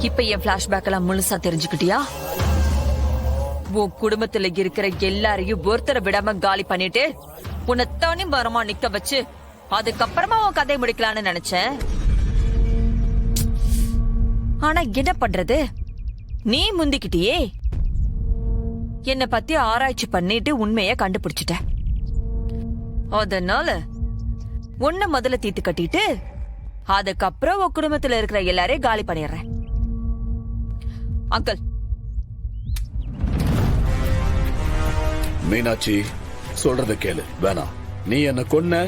இப்ப என் பிளாஷ்பேக் எல்லாம் முழுசா தெரிஞ்சுக்கிட்டியா? உன் குடும்பத்துல இருக்கிற எல்லாரையும் ஒருத்தரை விடாம காலி பண்ணிட்டு உன்னை தனி மரமா நிக்க வச்சு அதுக்கப்புறமா உன் கதை முடிக்கலான்னு நினைச்சேன். ஆனா என்ன பண்றது, நீ முந்திக்கிட்டியே. என்ன பத்தி ஆராய்ச்சி பண்ணிட்டு உண்மைய கண்டுபிடிச்சிட்ட. அதனால உன்னை முதல்ல தீத்து கட்டிட்டு அதுக்கப்புறம் உன் குடும்பத்துல இருக்கிற எல்லாரையும் காலி பண்ணிடுறேன். அங்கிள். மீனாட்சி, சொல்றத கேளு. வேணாம், நீ என்ன கொன்ன,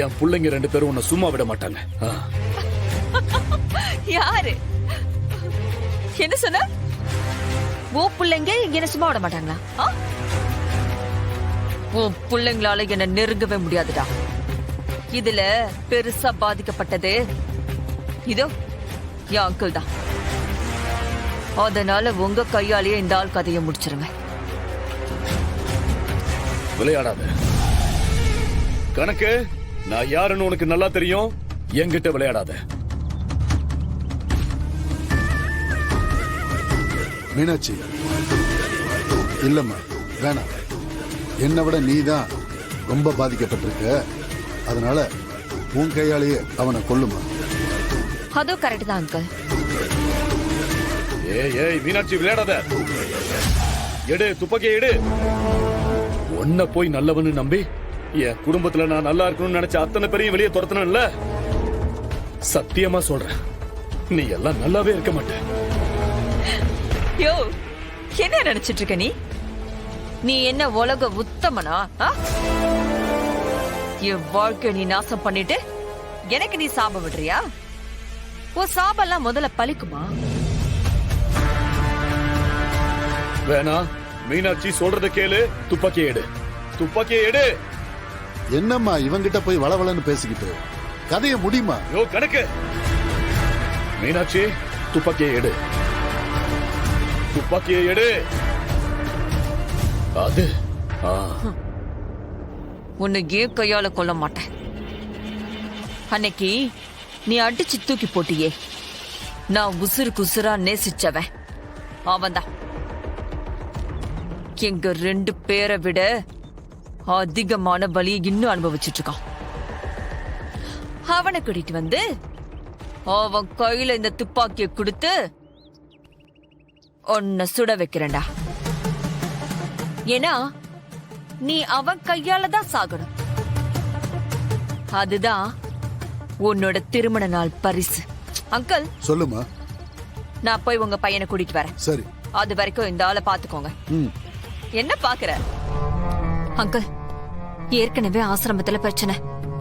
என் பிள்ளைங்க 2 பேரும் உன்னை சும்மா விட மாட்டாங்க. யாரு என்ன சொன்ன? ஓ பிள்ளைங்க என்ன சும்மா விட மாட்டாங்களா? உன் பிள்ளைங்களால என்ன நெருங்கவே முடியாதுடா. இதுல பெருசா பாதிக்கப்பட்டது இதோ என் அங்கிள் தான். அதனால உங்க கையாலேயே இந்த ஆள் கதையை முடிச்சிருங்க. விளையாடாத கணக்கு. நான் யாருன்னு உனக்கு நல்லா தெரியும். என்கிட்ட விளையாடாத. மீனாட்சி, இல்லம்மா வேணாம். என்னை விட நீ தான் ரொம்ப பாதிக்கப்பட்டிருக்க. அதனால உன் கையாலேயே அவனை கொல்லுமா. அதுவும் கரெக்ட் தான் அங்கிள். ஏய் மீனாட்சி, விளையாடாத. எடு, துப்பாக்கியை எடு. ஒன்ன போய் நல்லவன்னு நம்பி என் குடும்பத்துல நான் நல்லா இருக்கணும்னு நினைச்ச அத்தனை பேரையும் வெளியே துரத்தணும்ல. சத்தியமா சொல்றேன், நீ எல்லாம் நல்லாவே இருக்க மாட்டேன். யோ, என்ன நினைச்சிட்டு இருக்க நீ? நீ என்ன உலக உத்தமனா? என் வாழ்க்கை நீ நாசம் பண்ணிட்டு எனக்கு நீ சாபம் விடுறியா? ஓ சாபெல்லாம் முதல்ல பலிக்குமா? வேணா மீனாட்சி, சொல்றத கேளு. துப்பாக்கியை எடு, துப்பாக்கியை எடு. என்னம்மா இவங்கிட்ட போய் வளவளன்னு பேசிக்கிட்டு கதையை முடியுமா? யோ கணக்கு. மீனாட்சி, துப்பாக்கியை எடு, துப்பாக்கியை எடு. அது உன்னை ஏன் கையால கொல்ல மாட்டேன். அன்னைக்கு நீ அடிச்சு தூக்கி போட்டியே, நான் உசுருக்கு உசுரா நேசிச்சவன் அவன்தான். எங்க 2 பேரை விட அதிகமான வலியை இன்னும் அனுபவிச்சுட்டு இருக்கான். அவனை கூட்டிட்டு வந்து அவன் கையில இந்த துப்பாக்கியை கொடுத்து உன்னை சுட வைக்கிறேன்டா. ஏன்னா நீ அவன் கையால தான் சாகணும். அதுதான் உன்னோட திருமண நாள் பரிசு. அங்கிள், சொல்லுமா. நான் போய் உங்க பையனை கூட்டிட்டு வரேன். சரி. அது வரைக்கும் இந்த ஆளை பாத்துக்கோங்க. என்ன பாக்குற? அங்கிள், ஏற்கனவே ஆசிரமத்துல பிரச்சனை.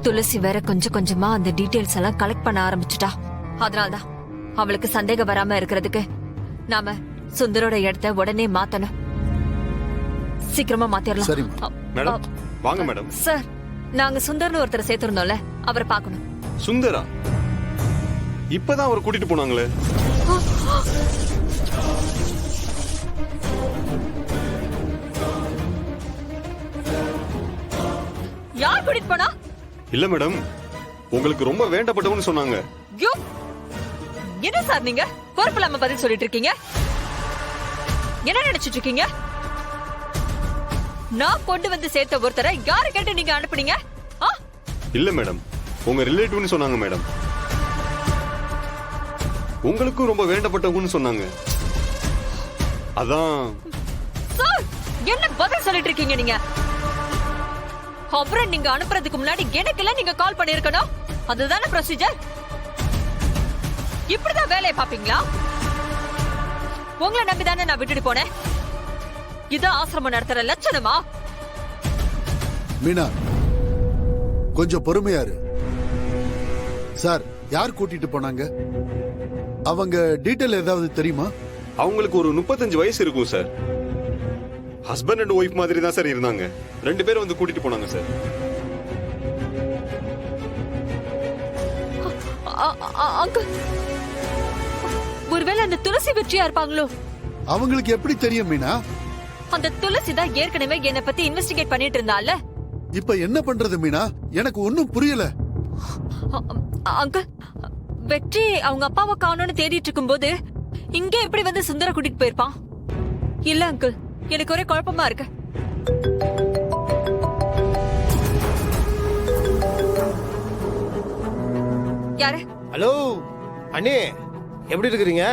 துளசி வேற கொஞ்சம் கொஞ்சமா அந்த டீடைல்ஸ் எல்லாம் கலெக்ட் பண்ண ஆரம்பிச்சுட்டா. அதனால்தான் அவளுக்கு சந்தேகம் வராம இருக்கிறதுக்கு நாம சுந்தரோட இடத்த உடனே மாத்தணும். சீக்கிரமா மாத்திரலாம். சரிம்மா. மேடம், வாங்க மேடம். சார், நாங்க சுந்தர்னு ஒருத்தரை சேர்த்திருந்தோம்ல, அவரை பார்க்கணும். சுந்தரா? இப்பதான் அவரை கூட்டிட்டு போனாங்களே. யார் கூட்டிட்டு போனா? இல்ல மேடம், உங்களுக்கு ரொம்ப வேண்டப்பட்டவன்னு சொன்னாங்க. யோ, என்ன சார் நீங்க பொறுப்பு இல்லாம பதில் சொல்லிட்டு இருக்கீங்க? என்ன நினைச்சிட்டு இருக்கீங்க? நான் கொண்டு வந்து சேர்த்த ஒருத்தரை யாரை கேட்டு நீங்க அனுப்புனீங்க? இல்ல மேடம், உங்க ரிலேட்டிவ்னு சொன்னாங்க மேடம். உங்களுக்கும் ரொம்ப வேண்டப்பட்டவங்கன்னு சொன்னாங்க. அதான். சார், என்ன பதில் சொல்லிட்டு இருக்கீங்க நீங்க? அப்புறம் நீங்க அனுப்புறதுக்கு முன்னாடி எனக்கெல்லாம் நீங்க கால் பண்ணிருக்கணும். அதுதானே ப்ரொசீஜர். இப்படிதான் வேலையை பாப்பீங்களா? உங்களை நம்பிதானே நான் விட்டுட்டு போனேன். இது ஆசிரமம் நடத்துற லட்சணமா? மீனா, கொஞ்சம் பொறுமையா இரு. சார், யார் கூட்டிட்டு போனாங்க? அவங்க டீடைல் ஏதாவது தெரியுமா? அவங்களுக்கு ஒரு 35 வயசு இருக்கும் சார். ஹஸ்பண்ட் அண்ட் ஒய்ஃப் மாதிரி தான் சார் இருந்தாங்க. 2 பேரும் வந்து கூட்டிட்டு போனாங்க சார். அங்கிள், ஒருவேளை அந்த துளசி வெற்றியா இருப்பாங்களோ? அவங்களுக்கு எப்படி தெரியும் மீனா? அந்த துளசி தான் ஏற்கனவே என்னை பத்தி இன்வெஸ்டிகேட் பண்ணிட்டு இருந்தால. இப்ப என்ன பண்றது மீனா? எனக்கு ஒன்னும் புரியல. அங்கிள், வெற்றி அவங்க அப்பாவை காணோன்னு தேடிட்டு இருக்கும்போது இங்க எப்படி வந்து சுந்தர கூட்டிட்டு போயிருப்பான்? இல்ல அங்கிள், எனக்கு ஒரே குழப்பமா இருக்கு. யாரு? ஹலோ அண்ணி, எப்படி இருக்கிறீங்க?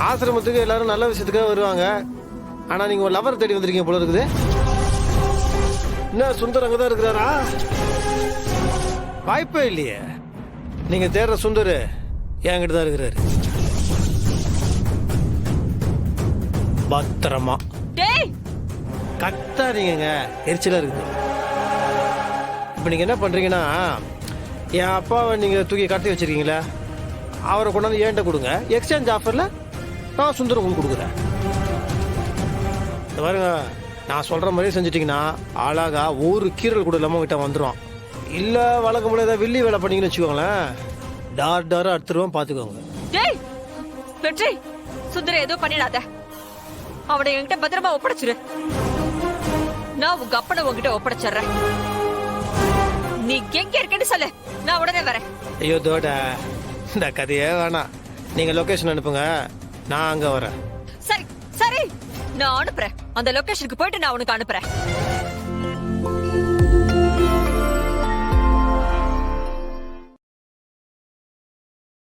ஆசிரமத்துக்கு எல்லாரும் நல்ல விஷயத்துக்காக வருவாங்க. ஆனா நீங்க ஒரு லவர் தேடி வந்திருக்கீங்க போல இருக்குது. என்ன சுந்தர் அங்கதான் இருக்கிறாரா? வாய்ப்பே இல்லையே. நீங்க தேடுற சுந்தர் என்கிட்ட தான் இருக்கிறாரு. பத்திரமா. டேய், கத்தாதீங்க, எரிச்சலா இருக்குது. இப்ப நீங்க என்ன பண்றீங்கன்னா, என் அப்பாவை நீங்க தூக்கி கடத்தி வச்சிருக்கீங்களா, அவரை கொண்டாந்து ஏன்ட்ட கொடுங்க. எக்ஸ்சேஞ்ச் ஆஃபர்ல நான் சுந்தரம் உங்களுக்கு கொடுக்குறேன். இந்த பாருங்க, நான் சொல்ற மாதிரி செஞ்சுட்டீங்கன்னா அழகா ஒரு கீரல் கூட இல்லாம கிட்ட வந்துடும். இல்ல வழக்கம் போல ஏதாவது வில்லி வேலை பண்ணீங்கன்னு வச்சுக்கோங்களேன், டார் டாரா அடுத்துருவோம், பாத்துக்கோங்க. டேய் வெற்றி, சுந்தர ஏதோ பண்ணிடாத. அவனை என்கிட்ட பத்திரமா ஒப்படைச்சிரு. நான் உங்க அப்பனை உங்ககிட்ட ஒப்படைச்சிடுறேன். நீ எங்க இருக்கேன்னு சொல்லு, நான் உடனே வரேன். ஐயோ தோட, இந்த கதையே வேணாம். நீங்க லொகேஷன் அனுப்புங்க, நான் அங்க வரேன். சரி சரி, நான் அனுப்புறேன். அந்த லொகேஷனுக்கு போயிட்டு நான் உனக்கு அனுப்புறேன்.